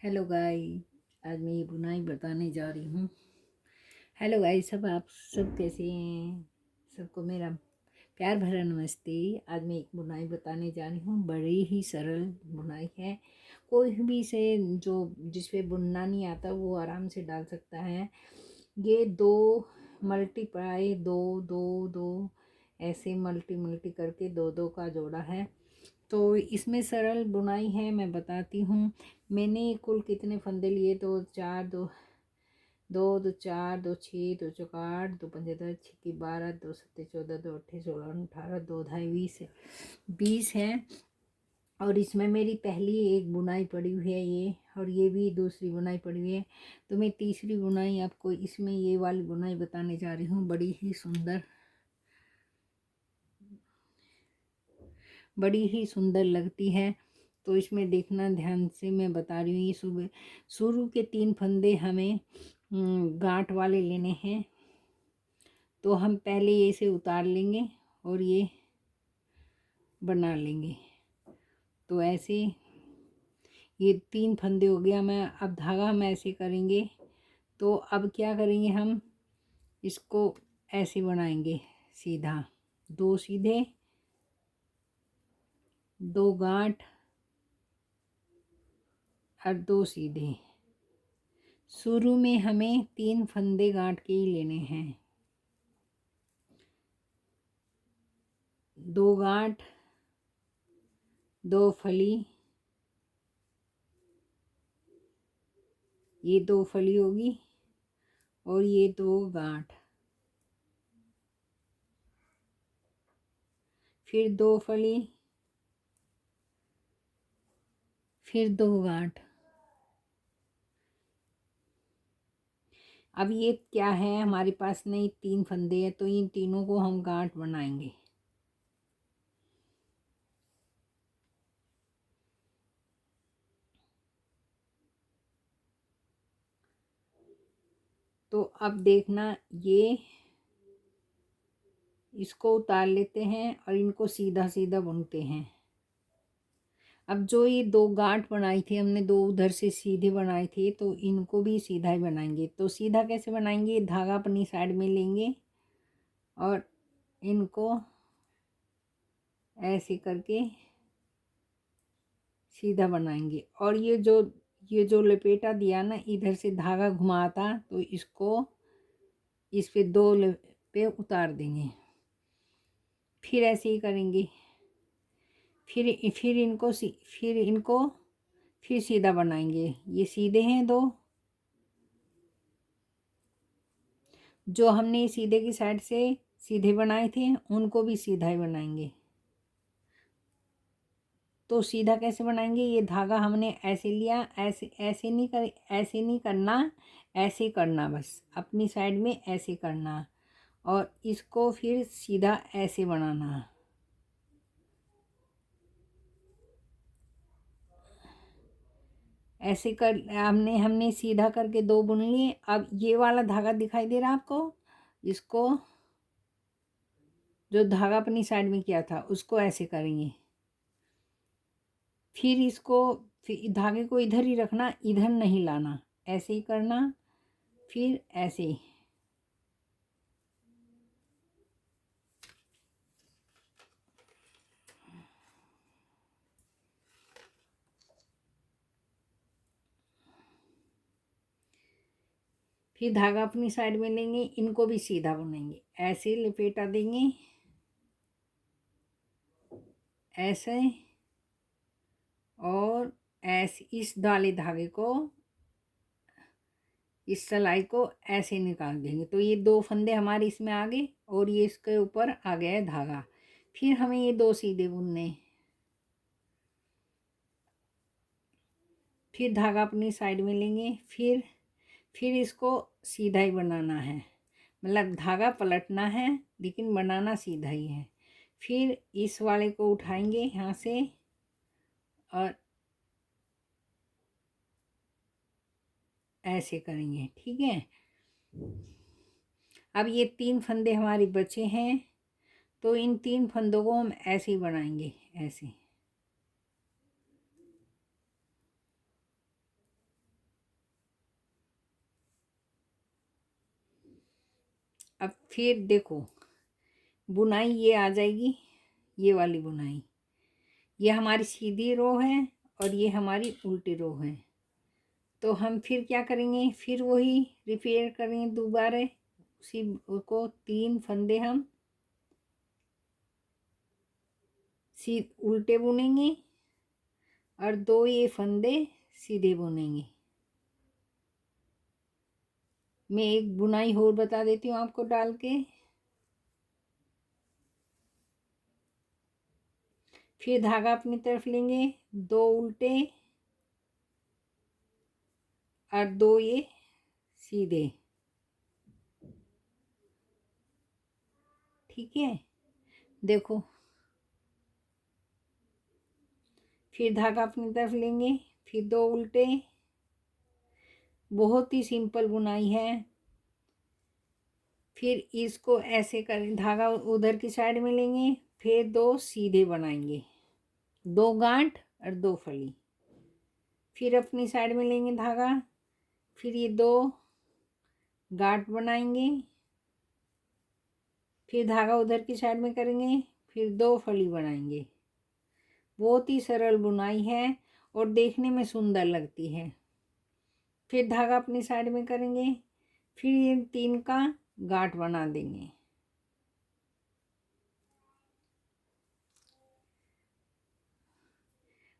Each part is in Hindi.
हेलो गाइस, आज मैं ये बुनाई बताने जा रही हूँ। हेलो गाइस, सब आप सब कैसे हैं? सबको मेरा प्यार भरा नमस्ते। आज मैं एक बुनाई बताने जा रही हूँ। बड़ी ही सरल बुनाई है। कोई भी से जो जिस पे बुनना नहीं आता वो आराम से डाल सकता है। ये दो मल्टीप्लाई दो दो दो ऐसे मल्टी करके दो दो का जोड़ा है। तो इसमें सरल बुनाई है, मैं बताती हूँ। मैंने कुल कितने फंदे लिए? दो चार दो दो दो चार दो छः दो चौका आठ दो पंजे 10 छक्की 12 दो सत्ते 14 दो अट्ठे 16 18 दो ढाई 20 है। और इसमें मेरी पहली एक बुनाई पड़ी हुई है ये, और ये भी दूसरी बुनाई पड़ी हुई है। तो मैं तीसरी बुनाई आपको इसमें ये वाली बुनाई बताने जा रही हूँ। बड़ी ही सुंदर लगती है। तो इसमें देखना ध्यान से, मैं बता रही हूँ। ये सुबह शुरू के 3 फंदे हमें गांठ वाले लेने हैं। तो हम पहले ये से उतार लेंगे और ये बना लेंगे। तो ऐसे ये 3 फंदे हो गया। मैं अब धागा हम ऐसे करेंगे। तो अब क्या करेंगे, हम इसको ऐसे बनाएंगे सीधा, 2 सीधे 2 गांठ और 2 सीधे। शुरू में हमें 3 फंदे गांठ के ही लेने हैं। 2 गांठ 2 फली, ये 2 फली होगी और ये 2 गांठ, फिर 2 फली, फिर 2 गांठ। अब ये क्या है, हमारे पास नहीं 3 फंदे हैं, तो इन तीनों को हम गांठ बनाएंगे। तो अब देखना, ये इसको उतार लेते हैं और इनको सीधा सीधा बुनते हैं। अब जो ये 2 गांठ बनाई थी हमने, 2 उधर से सीधे बनाए थे, तो इनको भी सीधा ही बनाएंगे। तो सीधा कैसे बनाएंगे, धागा अपनी साइड में लेंगे और इनको ऐसे करके सीधा बनाएंगे। और ये जो लपेटा दिया ना, इधर से धागा घुमाता, तो इसको इस पे 2 पे उतार देंगे। फिर ऐसे ही करेंगे। फिर सीधा बनाएंगे। ये सीधे हैं 2, जो हमने सीधे की साइड से सीधे बनाए थे उनको भी सीधा ही बनाएंगे। तो सीधा कैसे बनाएंगे, ये धागा हमने ऐसे लिया, ऐसे ऐसे नहीं करना, ऐसे करना, बस अपनी साइड में ऐसे करना और इसको फिर सीधा ऐसे बनाना। ऐसे कर हमने सीधा करके 2 बुन लिए। अब ये वाला धागा दिखाई दे रहा आपको, इसको जो धागा अपनी साइड में किया था उसको ऐसे करेंगे। फिर धागे को इधर ही रखना, इधर नहीं लाना, ऐसे ही करना, फिर ऐसे ही। फिर धागा अपनी साइड में लेंगे, इनको भी सीधा बुनेंगे, ऐसे लपेटा देंगे, ऐसे, और ऐसे इस डाले धागे को, इस सिलाई को ऐसे निकाल देंगे। तो ये 2 फंदे हमारे इसमें आ गए और ये इसके ऊपर आ गया है धागा। फिर हमें ये 2 सीधे बुनने, फिर धागा अपनी साइड में लेंगे, फिर इसको सीधा ही बनाना है, मतलब धागा पलटना है लेकिन बनाना सीधा ही है। फिर इस वाले को उठाएंगे यहाँ से और ऐसे करेंगे, ठीक है। अब ये 3 फंदे हमारे बचे हैं, तो इन 3 फंदों को हम ऐसे ही बनाएंगे, ऐसे। अब फिर देखो बुनाई ये आ जाएगी, ये वाली बुनाई, ये हमारी सीधी रो है और ये हमारी उल्टी रो है। तो हम फिर क्या करेंगे, फिर वही रिपेयर करेंगे दोबारा, उसी को 3 फंदे हम उल्टे बुनेंगे और 2 ये फंदे सीधे बुनेंगे। मैं एक बुनाई और बता देती हूँ आपको डाल के। फिर धागा अपनी तरफ लेंगे, 2 उल्टे और 2 ये सीधे, ठीक है। देखो फिर धागा अपनी तरफ लेंगे, फिर 2 उल्टे, बहुत ही सिंपल बुनाई है। फिर इसको ऐसे करें, धागा उधर की साइड में लेंगे, फिर 2 सीधे बनाएंगे, 2 गांठ और 2 फली। फिर अपनी साइड में लेंगे धागा, फिर ये 2 गांठ बनाएंगे, फिर धागा उधर की साइड में करेंगे, फिर 2 फली बनाएंगे। बहुत ही सरल बुनाई है और देखने में सुंदर लगती है। फिर धागा अपनी साइड में करेंगे, फिर ये 3 का गांठ बना देंगे।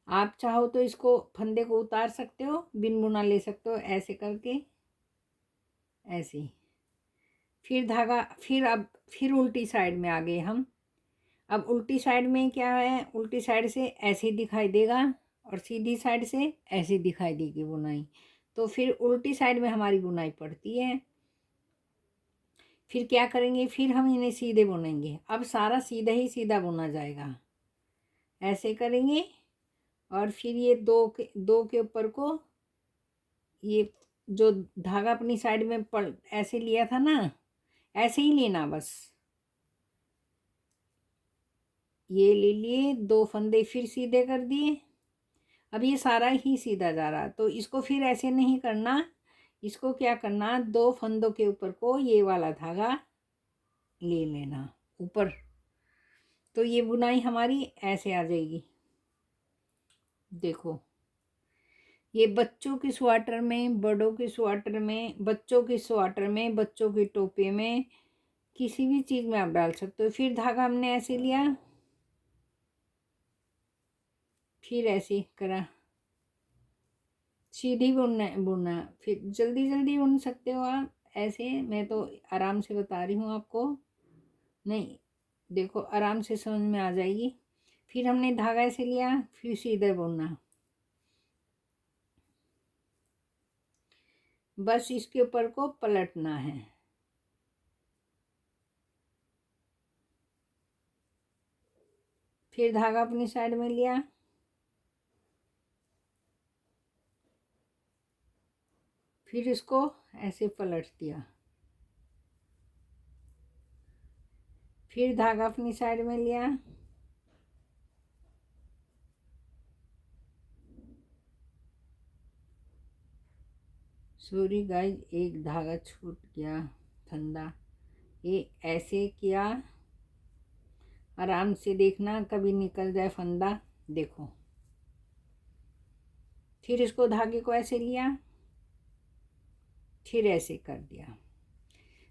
आप चाहो तो इसको फंदे को उतार सकते हो, बिन बुना ले सकते हो, ऐसे करके, ऐसे। फिर धागा, फिर उल्टी साइड में आ गए हम। अब उल्टी साइड में क्या है, उल्टी साइड से ऐसे दिखाई देगा और सीधी साइड से ऐसे दिखाई देगी बुनाई। तो फिर उल्टी साइड में हमारी बुनाई पड़ती है। फिर क्या करेंगे, फिर हम इन्हें सीधे बुनेंगे। अब सारा सीधा ही सीधा बुना जाएगा, ऐसे करेंगे। और फिर ये 2 के ऊपर को, ये जो धागा अपनी साइड में ऐसे लिया था ना, ऐसे ही लेना बस। ये ले लिए, 2 फंदे फिर सीधे कर दिए। अब ये सारा ही सीधा जा रहा, तो इसको फिर ऐसे नहीं करना। इसको क्या करना, 2 फंदों के ऊपर को ये वाला धागा ले लेना ऊपर। तो ये बुनाई हमारी ऐसे आ जाएगी। देखो ये बच्चों की स्वेटर में, बड़ों की स्वेटर में, बच्चों की स्वेटर में, बच्चों की टोपी में, किसी भी चीज़ में आप डाल सकते हो। फिर धागा हमने ऐसे लिया, फिर ऐसे करा, सीधी बुनना। फिर जल्दी जल्दी बुन सकते हो आप ऐसे, मैं तो आराम से बता रही हूँ आपको। नहीं, देखो आराम से समझ में आ जाएगी। फिर हमने धागा ऐसे लिया, फिर सीधे बुनना, बस इसके ऊपर को पलटना है। फिर धागा अपनी साइड में लिया, फिर इसको ऐसे पलट दिया, फिर धागा अपनी साइड में लिया, सॉरी गाइस, एक धागा छूट गया, फंदा। ये ऐसे किया, आराम से देखना कभी निकल जाए फंदा। देखो फिर इसको धागे को ऐसे लिया, फिर ऐसे कर दिया।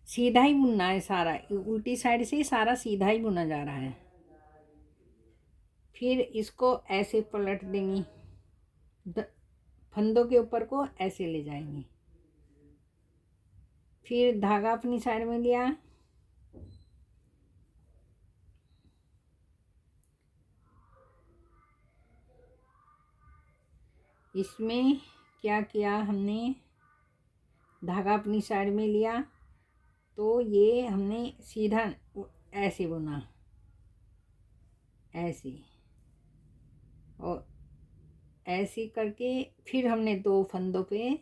सीधा ही बुनना है सारा, उल्टी साइड से सारा सीधा ही बुना जा रहा है। फिर इसको ऐसे पलट देंगी, फंदों के ऊपर को ऐसे ले जाएंगे। फिर धागा अपनी साइड में लिया, इसमें क्या किया हमने, धागा अपनी साइड में लिया, तो ये हमने सीधा ऐसे बुना, ऐसे, और ऐसे करके फिर हमने 2 फंदों पे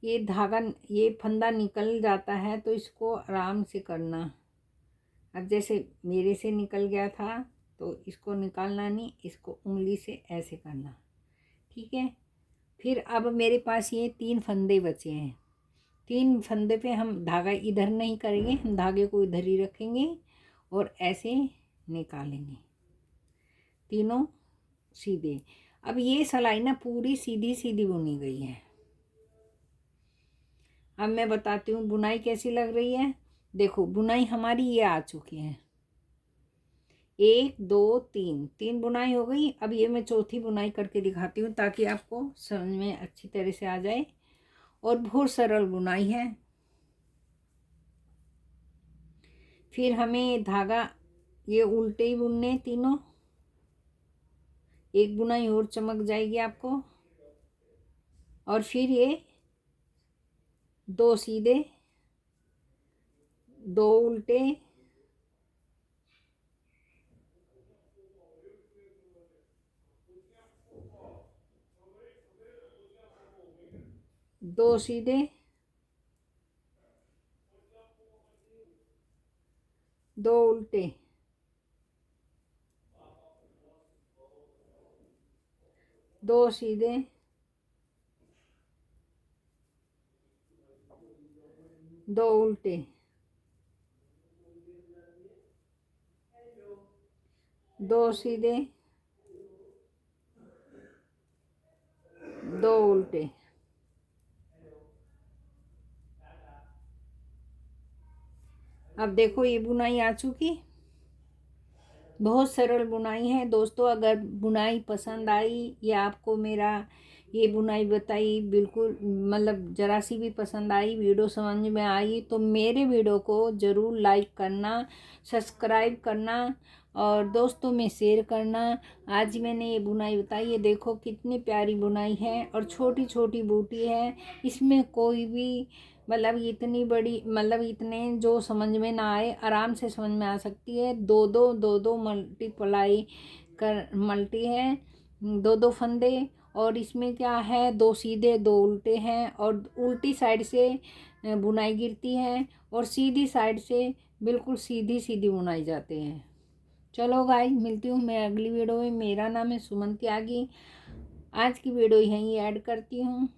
ये धागा, ये फंदा निकल जाता है तो इसको आराम से करना। अब जैसे मेरे से निकल गया था तो इसको निकालना नहीं, इसको उंगली से ऐसे करना, ठीक है। फिर अब मेरे पास ये 3 फंदे बचे हैं, 3 फंदे पे हम धागा इधर नहीं करेंगे, हम धागे को इधर ही रखेंगे और ऐसे निकालेंगे तीनों सीधे। अब ये सिलाई ना पूरी सीधी सीधी बुनी गई है। अब मैं बताती हूँ बुनाई कैसी लग रही है। देखो बुनाई हमारी ये आ चुकी है, 1 2 3, 3 बुनाई हो गई। अब ये मैं चौथी बुनाई करके दिखाती हूँ ताकि आपको समझ में अच्छी तरह से आ जाए, और बहुत सरल बुनाई है। फिर हमें धागा ये उल्टे ही बुनने तीनों, एक बुनाई और चमक जाएगी आपको, और फिर ये 2 सीधे 2 उल्टे, 2 सीधे 2 उल्टे, 2 सीधे 2 उल्टे, 2 सीधे 2 उल्टे। अब देखो ये बुनाई आ चुकी, बहुत सरल बुनाई है दोस्तों। अगर बुनाई पसंद आई या आपको मेरा ये बुनाई बताई बिल्कुल मतलब ज़रा सी भी पसंद आई, वीडियो समझ में आई, तो मेरे वीडियो को ज़रूर लाइक करना, सब्सक्राइब करना और दोस्तों में शेयर करना। आज मैंने ये बुनाई बताई, ये देखो कितनी प्यारी बुनाई है और छोटी छोटी बूटी है। इसमें कोई भी मतलब इतनी बड़ी मतलब इतने जो समझ में ना आए आराम से समझ में आ सकती है। दो मल्टीप्लाई कर मल्टी है, 2 फंदे, और इसमें क्या है 2 सीधे 2 उल्टे हैं, और उल्टी साइड से बुनाई गिरती है और सीधी साइड से बिल्कुल सीधी सीधी बुनाई जाते हैं। चलो गाइस मिलती हूँ मैं अगली वीडियो में। मेरा नाम है सुमन त्यागी। आज की वीडियो यहीं ऐड करती हूँ।